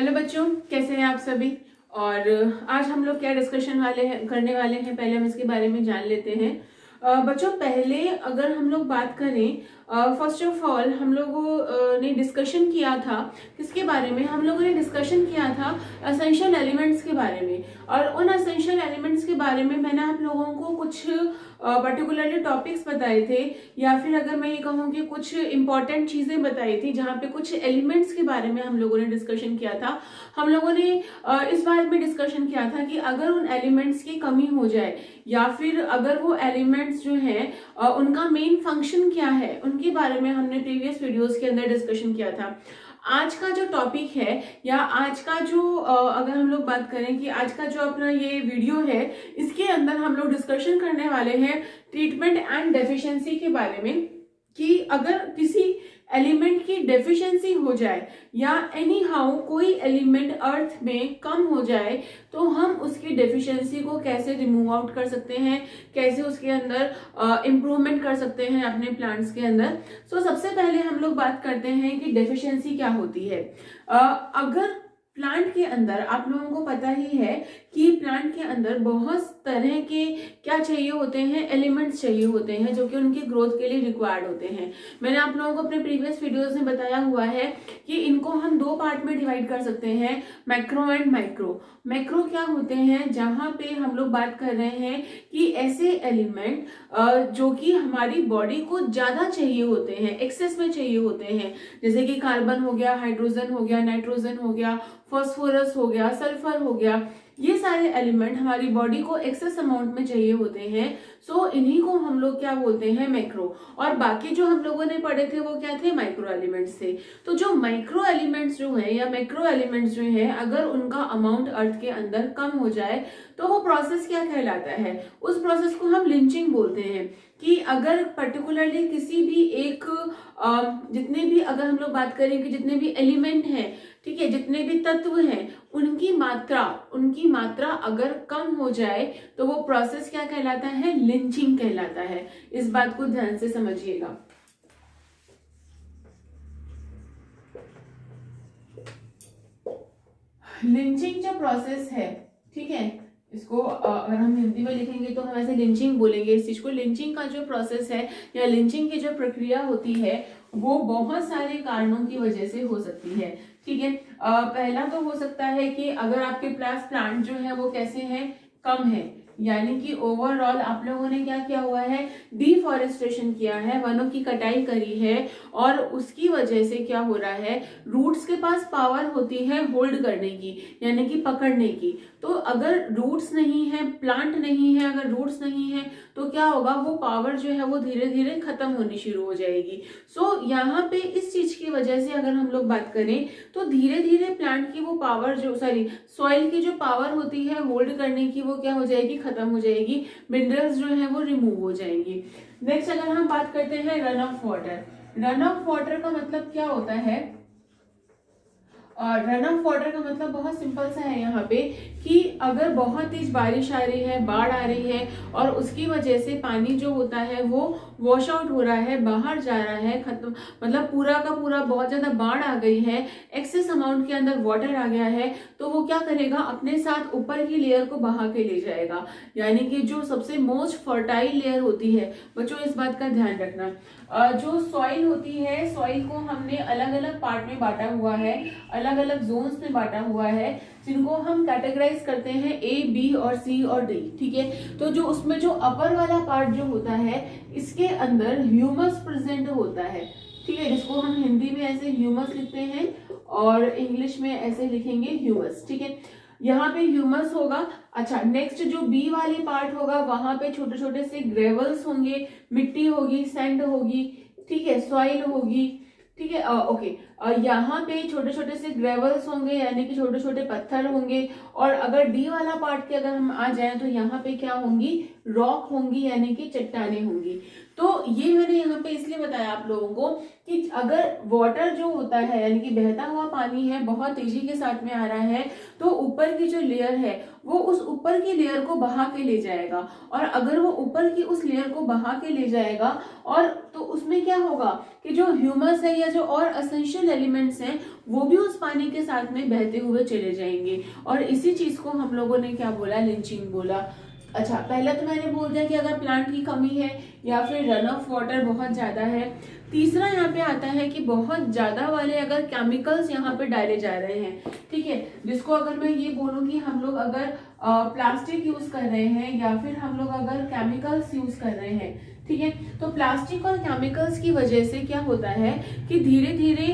Hello बच्चों, कैसे हैं आप सभी। और आज हम लोग क्या डिस्कशन करने वाले हैं, पहले हम इसके बारे में जान लेते हैं। बच्चों, पहले अगर हम लोग बात करें, फर्स्ट ऑफ ऑल हम लोगों ने डिस्कशन किया था किसके बारे में। हम लोगों ने डिस्कशन किया था एसेंशियल एलिमेंट्स के बारे में। और उन एसेंशियल एलिमेंट्स के बारे में मैंने आप लोगों को कुछ पर्टिकुलरली टॉपिक्स बताए थे, या फिर अगर मैं ये कहूँ कि कुछ इंपॉर्टेंट चीजें बताई थी जहाँ पे कुछ एलिमेंट्स के बारे में हम लोगों ने डिस्कशन किया था। हम लोगों ने इस बारे में डिस्कशन किया था कि अगर उन एलिमेंट्स की कमी हो जाए, या फिर अगर वो एलिमेंट्स जो हैं उनका मेन फंक्शन क्या है, उनके बारे में हमने प्रीवियस वीडियोस के अंदर डिस्कशन किया था। आज का जो टॉपिक है, या आज का जो अगर हम लोग बात करें कि आज का जो अपना ये वीडियो है, इसके अंदर हम लोग डिस्कशन करने वाले हैं ट्रीटमेंट एंड डेफिशिएंसी के बारे में। कि अगर किसी एलिमेंट की डेफिशिएंसी हो जाए, या एनी हाउ कोई एलिमेंट अर्थ में कम हो जाए, तो हम उसकी डेफिशिएंसी को कैसे रिमूव आउट कर सकते हैं, कैसे उसके अंदर इम्प्रूवमेंट कर सकते हैं अपने प्लांट्स के अंदर। सो सबसे पहले हम लोग बात करते हैं कि डेफिशिएंसी क्या होती है। अगर प्लांट के अंदर, आप लोगों को पता ही है कि प्लांट के अंदर बहुत तरह के क्या चाहिए होते हैं, एलिमेंट्स चाहिए होते हैं जो कि उनके ग्रोथ के लिए रिक्वायर्ड होते हैं। मैंने आप लोगों को अपने प्रीवियस वीडियोस में बताया हुआ है कि इनको हम दो पार्ट में डिवाइड कर सकते हैं, मैक्रो एंड माइक्रो। मैक्रो क्या होते हैं, जहां पे हम लोग बात कर रहे हैं कि ऐसे एलिमेंट जो कि हमारी बॉडी को ज्यादा चाहिए होते हैं, एक्सेस में चाहिए होते हैं, जैसे कि कार्बन हो गया, हाइड्रोजन हो गया, नाइट्रोजन हो गया, फास्फोरस हो गया, सल्फर हो गया। ये सारे एलिमेंट हमारी बॉडी को एक्सेस अमाउंट में चाहिए होते हैं। सो इन्हीं को हम लोग क्या बोलते हैं, मैक्रो। और बाकी जो हम लोगों ने पढ़े थे वो क्या थे, माइक्रो एलिमेंट्स थे। तो जो माइक्रो एलिमेंट्स जो है, या मैक्रो एलिमेंट्स जो है, अगर उनका अमाउंट अर्थ के अंदर कम हो जाए तो वो प्रोसेस क्या कहलाता है, उस प्रोसेस को हम लिंचिंग बोलते हैं। कि अगर पर्टिकुलरली किसी भी एक जितने भी, अगर हम लोग बात करें कि जितने भी एलिमेंट हैं, ठीक है, जितने भी तत्व हैं, उनकी मात्रा अगर कम हो जाए तो वो प्रोसेस क्या कहलाता है, लिंचिंग कहलाता है। इस बात को ध्यान से समझिएगा। लिंचिंग जो प्रोसेस है, ठीक है, इसको अगर हम हिंदी में लिखेंगे तो हम ऐसे लिंचिंग बोलेंगे इस चीज को। लिंचिंग का जो प्रोसेस है, या लिंचिंग की जो प्रक्रिया होती है, वो बहुत सारे कारणों की वजह से हो सकती है। ठीक है, पहला तो हो सकता है कि अगर आपके पास प्लांट जो है वो कैसे हैं, कम है, यानी कि ओवरऑल आप लोगों ने क्या किया हुआ है, डिफॉरेस्टेशन किया है, वनों की कटाई करी है, और उसकी वजह से क्या हो रहा है, रूट्स के पास पावर होती है होल्ड करने की, यानी कि पकड़ने की। तो अगर रूट्स नहीं है, प्लांट नहीं है, अगर रूट्स नहीं है, तो क्या होगा, वो पावर जो है वो धीरे धीरे खत्म होनी शुरू हो जाएगी। सो यहाँ पे इस चीज की वजह से अगर हम लोग बात करें तो धीरे धीरे प्लांट की वो पावर जो, सॉइल की जो पावर होती है होल्ड करने की, वो क्या हो जाएगी, खत्म हो जाएगी, मिनरल्स जो है वो रिमूव हो जाएंगी। नेक्स्ट अगर हम बात करते हैं run of water. Run of water का मतलब क्या होता है, रन ऑफ वाटर का मतलब बहुत सिंपल सा है यहाँ पे, कि अगर बहुत तेज बारिश आ रही है, बाढ़ आ रही है, और उसकी वजह से पानी जो होता है वो वॉश आउट हो रहा है, बाहर जा रहा है, खत्म, मतलब पूरा का पूरा बहुत ज्यादा बाढ़ आ गई है, एक्सेस अमाउंट के अंदर वाटर आ गया है, तो वो क्या करेगा, अपने साथ ऊपर की लेयर को बहा के ले जाएगा, यानी कि जो सबसे मोस्ट फर्टाइल लेयर होती है। बच्चों इस बात का ध्यान रखना, जो सॉइल होती है, सॉइल को हमने अलग अलग पार्ट में बांटा हुआ है, अलग अलग जोन्स में बांटा हुआ है, जिनको हम कैटेगराइज करते हैं ए, बी और सी और डी। ठीक है, तो जो उसमें जो अपर वाला पार्ट जो होता है, इसके अंदर ह्यूमस प्रेजेंट होता है। ठीक है, जिसको हम हिंदी में ऐसे ह्यूमस लिखते हैं और इंग्लिश में ऐसे लिखेंगे ह्यूमस। ठीक है, यहाँ पे ह्यूमस होगा। अच्छा, नेक्स्ट जो बी वाली पार्ट होगा, वहां पे छोटे छोटे से ग्रेवल्स होंगे, मिट्टी होगी, सैंड होगी, ठीक है, सॉइल होगी। ठीक है, ओके, यहाँ पे छोटे छोटे से ग्रेवल्स होंगे, यानी कि छोटे छोटे पत्थर होंगे। और अगर डी वाला पार्ट के अगर हम आ जाएं तो यहाँ पे क्या होंगी, रॉक होंगी, यानी कि चट्टाने होंगी। तो ये मैंने यहाँ पे इसलिए बताया आप लोगों को कि अगर वाटर जो होता है यानी कि बहता हुआ पानी है बहुत तेजी के साथ में आ रहा है तो ऊपर की जो लेयर है वो उस ऊपर की लेयर को बहा के ले जाएगा, और अगर वो ऊपर की उस लेयर को बहा के ले जाएगा और तो उसमें क्या होगा कि जो ह्यूमस है या जो और एसेंशियल एलिमेंट्स हैं वो भी उस पानी के साथ में बहते हुए चले जाएंगे, और इसी चीज को हम लोगों ने क्या बोला, लिंचिंग बोला। अच्छा, पहला तो मैंने बोल दिया कि अगर प्लांट की कमी है या फिर रन ऑफ वाटर बहुत ज्यादा है। तीसरा यहाँ पे आता है कि बहुत ज्यादा वाले अगर केमिकल्स यहाँ पे डाले जा रहे हैं, ठीक है, जिसको अगर मैं ये बोलूँ कि हम लोग अगर प्लास्टिक यूज कर रहे हैं या फिर हम लोग अगर केमिकल्स यूज कर रहे हैं, ठीक है, तो प्लास्टिक और केमिकल्स की वजह से क्या होता है कि धीरे धीरे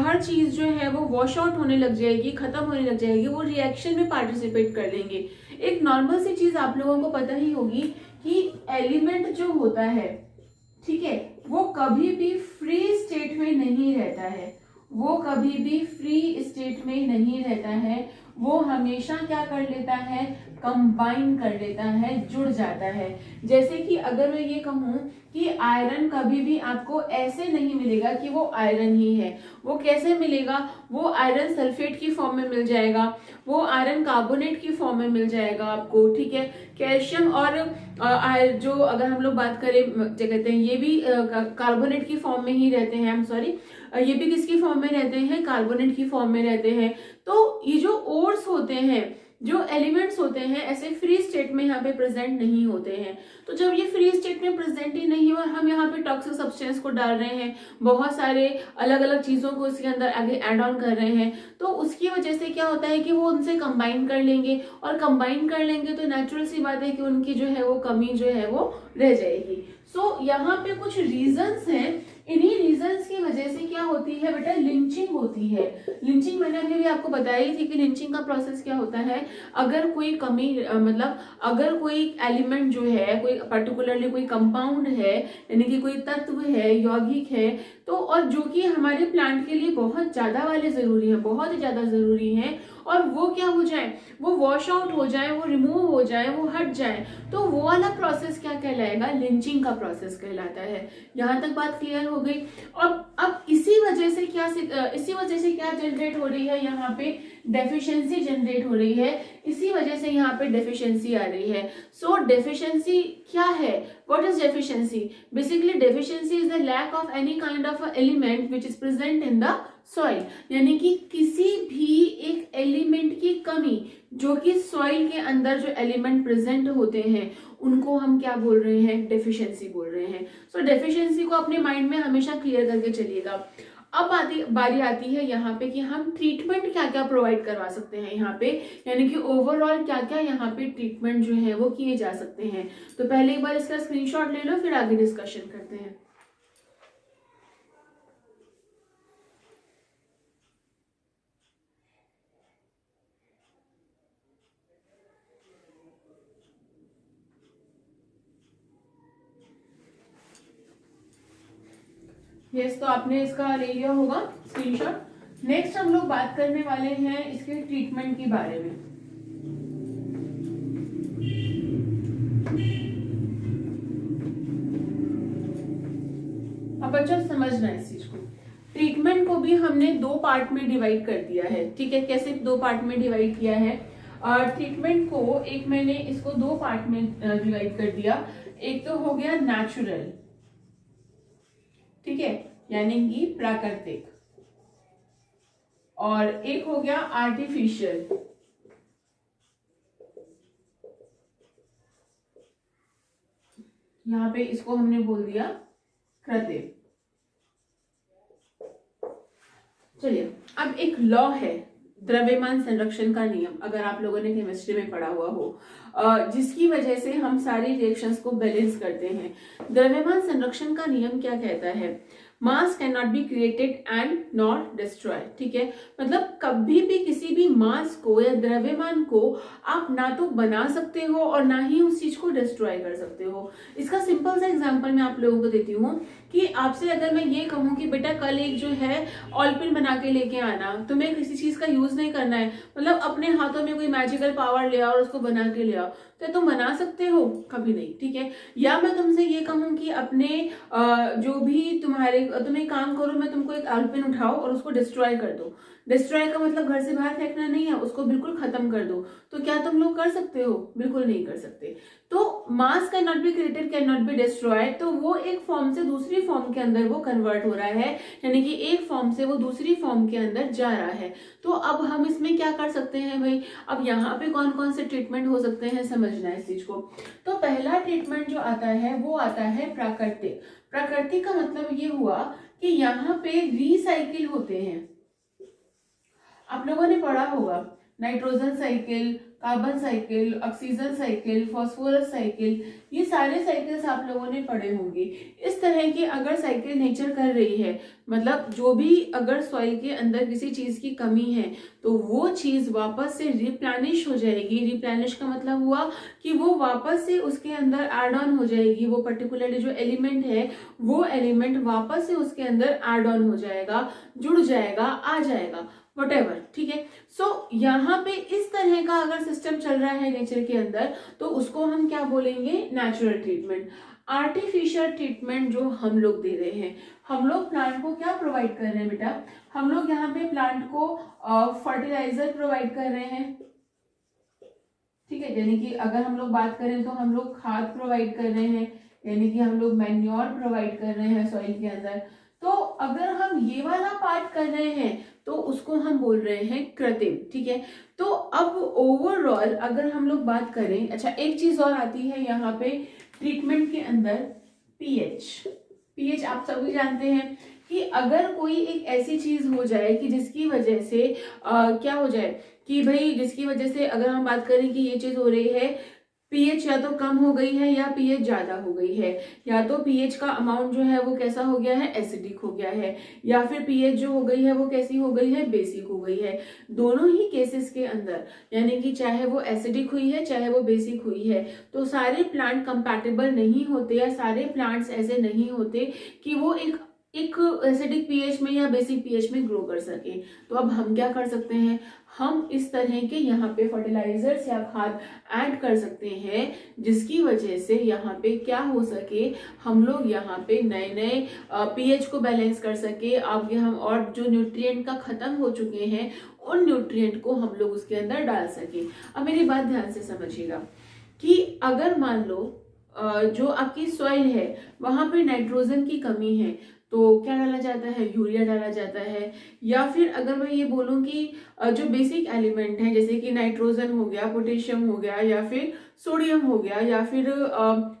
हर चीज जो है वो वॉश आउट होने लग जाएगी, खत्म होने लग जाएगी, वो रिएक्शन में पार्टिसिपेट कर लेंगे। एक नॉर्मल सी चीज आप लोगों को पता ही होगी कि एलिमेंट जो होता है, ठीक है, वो कभी भी फ्री स्टेट में नहीं रहता है, वो कभी भी फ्री स्टेट में नहीं रहता है, वो हमेशा क्या कर लेता है, कंबाइन कर लेता है, जुड़ जाता है। जैसे कि अगर मैं ये कहूं कि आयरन कभी भी आपको ऐसे नहीं मिलेगा कि वो आयरन ही है, वो कैसे मिलेगा, वो आयरन सल्फेट की फॉर्म में मिल जाएगा, वो आयरन कार्बोनेट की फॉर्म में मिल जाएगा आपको, ठीक है। कैल्शियम और जो अगर हम लोग बात करें क्या कहते हैं, ये भी कार्बोनेट की फॉर्म में ही रहते हैं, आई एम सॉरी, ये भी किसकी फॉर्म में रहते हैं, कार्बोनेट की फॉर्म में रहते हैं। तो ये जो ओर्स होते हैं, जो एलिमेंट्स होते हैं, ऐसे फ्री स्टेट में यहाँ पे प्रेजेंट नहीं होते हैं। तो जब ये फ्री स्टेट में प्रेजेंट ही नहीं और हम यहाँ पे टॉक्सिक सब्सटेंस को डाल रहे हैं, बहुत सारे अलग अलग चीजों को इसके अंदर आगे ऐड ऑन कर रहे हैं, तो उसकी वजह से क्या होता है कि वो उनसे कंबाइन कर लेंगे, और कंबाइन कर लेंगे तो नेचुरल सी बात है कि उनकी जो है वो कमी जो है वो रह जाएगी। सो यहाँ पे कुछ रीजंस हैं, इन्हीं रीजंस की वजह से क्या होती है बेटा, लिंचिंग होती है। लिंचिंग मैंने अभी भी आपको बताया ही थी कि लिंचिंग का प्रोसेस क्या होता है, अगर कोई कमी मतलब अगर कोई एलिमेंट जो है, कोई पर्टिकुलरली कोई कंपाउंड है, यानी कि कोई तत्व है, यौगिक है, तो और जो कि हमारे प्लांट के लिए बहुत ज्यादा वाले जरूरी है, बहुत ही ज्यादा जरूरी है, और वो क्या हो जाए, वो वॉश आउट हो जाए, वो रिमूव हो जाए, वो हट जाए, तो वो वाला प्रोसेस क्या कहलाएगा, लिंचिंग का प्रोसेस कहलाता है। यहाँ तक बात क्लियर हो गई। अब इसी वजह से क्या जनरेट हो रही है, यहाँ पे डेफिशिएंसी जनरेट हो रही है, इसी वजह से यहाँ पे डेफिशिएंसी आ रही है। सो डेफिशिएंसी क्या है, what is deficiency? Basically deficiency is the lack of any kind of element which is present in the soil, यानी कि किसी भी एक एलिमेंट की कमी, जो कि सॉइल के अंदर जो एलिमेंट प्रेजेंट होते हैं उनको हम क्या बोल रहे हैं, डेफिशिएंसी बोल रहे हैं। सो डेफिशिएंसी को अपने माइंड में हमेशा क्लियर करके चलिएगा। अब बारी आती है यहाँ पे कि हम ट्रीटमेंट क्या क्या प्रोवाइड करवा सकते हैं यहाँ पे, यानी कि ओवरऑल क्या क्या यहाँ पे ट्रीटमेंट जो है वो किए जा सकते हैं। तो पहले एक बार इसका स्क्रीनशॉट ले लो, फिर आगे डिस्कशन करते हैं। यस, तो आपने इसका ले लिया होगा स्क्रीनशॉट। नेक्स्ट हम लोग बात करने वाले हैं इसके ट्रीटमेंट के बारे में। अब बच्चों समझना है इस चीज को, ट्रीटमेंट को भी हमने दो पार्ट में डिवाइड कर दिया है, ठीक है। कैसे दो पार्ट में डिवाइड किया है, ट्रीटमेंट को एक मैंने इसको दो पार्ट में डिवाइड कर दिया। एक तो हो गया नेचुरल, ठीक है, यानी कि प्राकृतिक, और एक हो गया आर्टिफिशियल, यहां पे इसको हमने बोल दिया कृत्रिम। चलिए, अब एक लॉ है द्रव्यमान संरक्षण का नियम, अगर आप लोगों ने केमिस्ट्री में पढ़ा हुआ हो, जिसकी वजह से हम सारी रिएक्शंस को बैलेंस करते हैं। द्रव्यमान संरक्षण का नियम क्या कहता है, मास can not be created and not destroy, ठीक है। मतलब कभी भी किसी भी मास को या द्रव्यमान को आप ना तो बना सकते हो और ना ही उस चीज को डिस्ट्रॉय कर सकते हो। इसका सिंपल सा एग्जांपल मैं आप लोगों को देती हूँ कि आपसे अगर मैं ये कहूँ कि बेटा कल एक जो है ऑलपिन बना के लेके आना, तुम्हें किसी चीज का यूज नहीं करना है, मतलब अपने हाथों में कोई मैजिकल पावर ले आओ और उसको बना के ले आओ, तो तुम बना सकते हो? कभी नहीं, ठीक है। या मैं तुमसे ये कहूँ कि अपने जो भी तुम एक काम करो, मैं तुमको एक ऑलपिन उठाओ और उसको डिस्ट्रॉय कर दो। डिस्ट्रॉय का मतलब घर से बाहर फेंकना नहीं है, उसको बिल्कुल खत्म कर दो। तो क्या तुम लोग कर सकते हो? बिल्कुल नहीं कर सकते। तो मास can not be created, can not be destroyed, तो वो एक फॉर्म से दूसरी फॉर्म के अंदर वो कन्वर्ट हो रहा है, यानी कि एक फॉर्म से वो दूसरी फॉर्म के अंदर जा रहा है। तो अब हम इसमें क्या कर सकते हैं भाई, अब यहाँ पे कौन कौन से ट्रीटमेंट हो सकते हैं समझना है इस चीज को। तो पहला ट्रीटमेंट जो आता है वो आता है प्राकृतिक। प्राकृतिक का मतलब ये हुआ कि यहाँ पे रिसाइकिल होते हैं। आप लोगों ने पढ़ा होगा nitrogen cycle, carbon cycle, oxygen cycle, phosphorus cycle, ये सारे साइकिल्स आप लोगों ने पढ़े होंगे। इस तरह की अगर साइकिल नेचर कर रही है, मतलब जो भी अगर सॉइल के अंदर किसी चीज की कमी है तो वो चीज वापस से रिप्लेनिश हो जाएगी। रिप्लेनिश का मतलब हुआ कि वो वापस से उसके अंदर एड ऑन हो जाएगी, वो पर्टिकुलरली जो एलिमेंट है वो एलिमेंट वापस से उसके अंदर एड ऑन हो जाएगा, जुड़ जाएगा, आ जाएगा, वटेवर, ठीक है। सो यहाँ पे इस तरह का अगर सिस्टम चल रहा है नेचर के अंदर तो उसको हम क्या बोलेंगे, नेचुरल ट्रीटमेंट। आर्टिफिशियल ट्रीटमेंट जो हम लोग दे रहे हैं, हम लोग प्लांट को क्या प्रोवाइड कर रहे हैं बेटा, हम लोग यहाँ पे प्लांट को फर्टिलाइजर प्रोवाइड कर रहे हैं, ठीक है। यानी कि अगर हम लोग बात करें तो हम लोग खाद प्रोवाइड कर रहे हैं, यानी कि हम लोग मैन्योर प्रोवाइड कर रहे हैं सॉइल के अंदर। तो अगर हम ये वाला पार्ट कर रहे हैं तो उसको हम बोल रहे हैं कृत्रिम, ठीक है। तो अब ओवरऑल अगर हम लोग बात करें, अच्छा एक चीज और आती है यहाँ पे ट्रीटमेंट के अंदर, पीएच। पीएच आप सभी जानते हैं कि अगर कोई एक ऐसी चीज हो जाए कि जिसकी वजह से क्या हो जाए कि भाई जिसकी वजह से अगर हम बात करें कि ये चीज हो रही है, पीएच या तो कम हो गई है या पीएच ज्यादा हो गई है, या तो पीएच का अमाउंट जो है वो कैसा हो गया है, एसिडिक हो गया है, या फिर पीएच जो हो गई है वो कैसी हो गई है, बेसिक हो गई है। दोनों ही केसेस के अंदर, यानी कि चाहे वो एसिडिक हुई है चाहे वो बेसिक हुई है, तो सारे प्लांट कंपैटिबल नहीं होते या सारे प्लांट्स ऐसे नहीं होते कि वो एक एसिडिक पीएच में या बेसिक पीएच में ग्रो कर सके। तो अब हम क्या कर सकते हैं, हम इस तरह के यहाँ पे फर्टिलाइजर्स या खाद ऐड कर सकते हैं जिसकी वजह से यहाँ पे क्या हो सके, हम लोग यहाँ पे नए नए पीएच को बैलेंस कर सके। अब ये हम और जो न्यूट्रिएंट का खत्म हो चुके हैं उन न्यूट्रिएंट को हम लोग उसके अंदर डाल सके। अब मेरी बात ध्यान से समझिएगा कि अगर मान लो जो आपकी सॉइल है वहां पे नाइट्रोजन की कमी है तो क्या डाला जाता है, यूरिया डाला जाता है। या फिर अगर मैं ये बोलूं कि जो बेसिक एलिमेंट है जैसे कि नाइट्रोजन हो गया, पोटेशियम हो गया, या फिर सोडियम हो गया, या फिर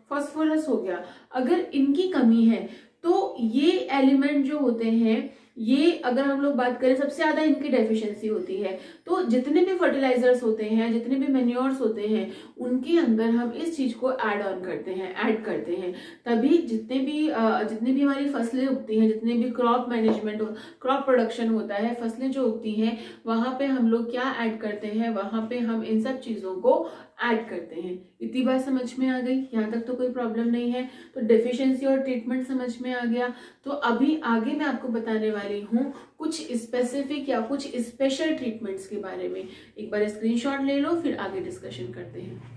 फास्फोरस हो गया, अगर इनकी कमी है तो ये एलिमेंट जो होते हैं, ये अगर हम लोग बात करें सबसे ज्यादा इनकी डेफिशिएंसी होती है। तो जितने भी फर्टिलाइजर्स होते हैं, जितने भी मैन्योर्स होते हैं, उनके अंदर हम इस चीज को ऐड ऑन करते हैं, ऐड करते हैं। तभी जितने भी हमारी फसलें उगती हैं, जितने भी क्रॉप मैनेजमेंट, क्रॉप प्रोडक्शन होता है, फसलें जो उगती हैं, वहां पे हम लोग क्या ऐड करते हैं, वहां पे हम इन सब चीजों को ऐड करते हैं। इतनी बात समझ में आ गई, यहाँ तक तो कोई प्रॉब्लम नहीं है। तो डेफिशिएंसी और ट्रीटमेंट समझ में आ गया। तो अभी आगे मैं आपको बताने वाली हूँ कुछ स्पेसिफिक या कुछ स्पेशल ट्रीटमेंट्स के बारे में। एक बार स्क्रीनशॉट ले लो, फिर आगे डिस्कशन करते हैं।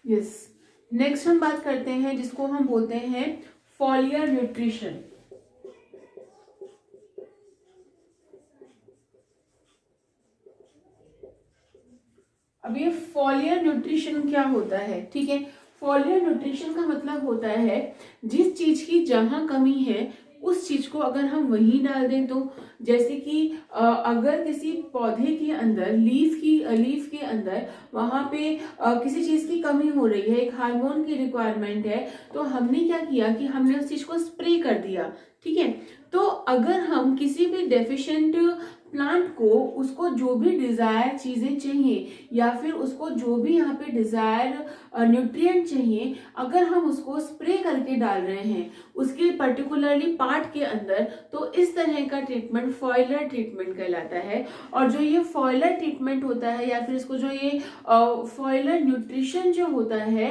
यस, नेक्स्ट हम बात करते हैं जिसको हम बोलते हैं फॉलियर न्यूट्रिशन। अब ये फॉलियर न्यूट्रिशन क्या होता है, ठीक है। फॉलियर न्यूट्रिशन का मतलब होता है जिस चीज की जहां कमी है उस चीज को अगर हम वहीं डाल दें तो, जैसे कि अगर किसी पौधे के अंदर लीफ के अंदर वहां पे किसी चीज की कमी हो रही है, एक हार्मोन की रिक्वायरमेंट है, तो हमने क्या किया कि हमने उस चीज को स्प्रे कर दिया। ठीक है, तो अगर हम किसी भी डेफिशिएंट प्लांट को उसको जो भी डिजायर चीजें चाहिए या फिर उसको जो भी यहाँ पे डिजायर न्यूट्रिएंट चाहिए, अगर हम उसको स्प्रे करके डाल रहे हैं उसके पर्टिकुलरली पार्ट के अंदर, तो इस तरह का ट्रीटमेंट फॉयलर ट्रीटमेंट कहलाता है। और जो ये फॉयलर ट्रीटमेंट होता है या फिर इसको जो ये फॉयलर न्यूट्रिशन जो होता है,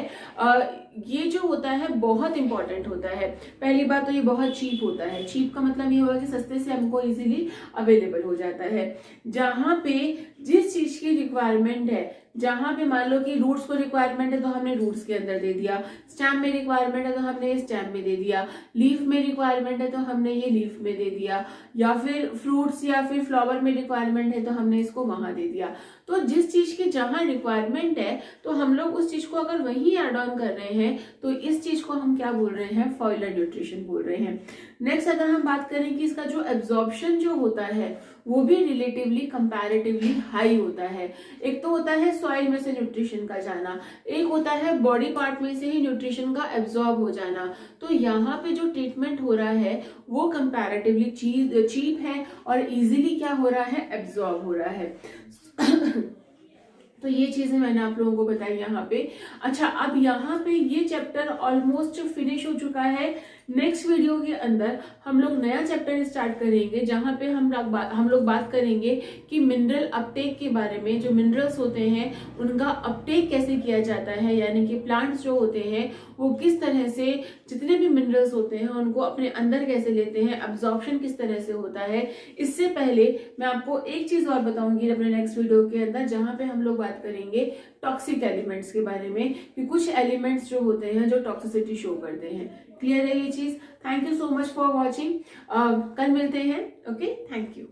ये जो होता है बहुत इंपॉर्टेंट होता है। पहली बात तो ये बहुत चीप होता है। चीप का मतलब ये होगा कि सस्ते से हमको इजीली अवेलेबल हो जाता है। जहां पे जिस चीज की रिक्वायरमेंट है, जहां पे मान लो कि रूट्स को रिक्वायरमेंट है तो हमने रूट्स के अंदर दे दिया, स्टेम में रिक्वायरमेंट है तो हमने स्टेम में दे दिया, लीफ में रिक्वायरमेंट है तो हमने ये लीफ में दे दिया, या फिर फ्रूट्स या फिर फ्लावर में रिक्वायरमेंट है तो हमने इसको वहां दे दिया। तो जिस चीज की जहां रिक्वायरमेंट है तो हम लोग उस चीज को अगर वहीं एड ऑन कर रहे हैं तो इस चीज को हम क्या बोल रहे हैं, फॉयलर न्यूट्रिशन बोल रहे हैं। नेक्स्ट अगर हम बात करें कि इसका जो एब्जॉर्प्शन जो होता है वो भी रिलेटिवली कंपैरेटिवली हाई होता है। एक तो होता है सॉइल में से न्यूट्रिशन का जाना, एक होता है बॉडी पार्ट में से ही न्यूट्रिशन का एब्जॉर्ब हो जाना। तो यहाँ पे जो ट्रीटमेंट हो रहा है वो कंपैरेटिवली चीप है और इजीली क्या हो रहा है, एब्जॉर्ब हो रहा है। तो ये चीजें मैंने आप लोगों को बताई यहाँ पे। अच्छा, अब यहाँ पे ये चैप्टर ऑलमोस्ट फिनिश हो चुका है। नेक्स्ट वीडियो के अंदर हम लोग नया चैप्टर स्टार्ट करेंगे जहाँ पे हम लोग बात करेंगे कि मिनरल अपटेक के बारे में। जो मिनरल्स होते हैं उनका अपटेक कैसे किया जाता है, यानी कि प्लांट्स जो होते हैं वो किस तरह से जितने भी मिनरल्स होते हैं उनको अपने अंदर कैसे लेते हैं, एब्जॉर्प्शन किस तरह से होता है। इससे पहले मैं आपको एक चीज और बताऊंगी अपने नेक्स्ट वीडियो के अंदर, जहाँ पे हम लोग बात करेंगे टॉक्सिक एलिमेंट्स के बारे में कि कुछ एलिमेंट्स जो होते हैं जो टॉक्सिसिटी शो करते हैं। क्लियर है ये चीज? Thank you so much for watching. कल मिलते हैं। Okay, thank you.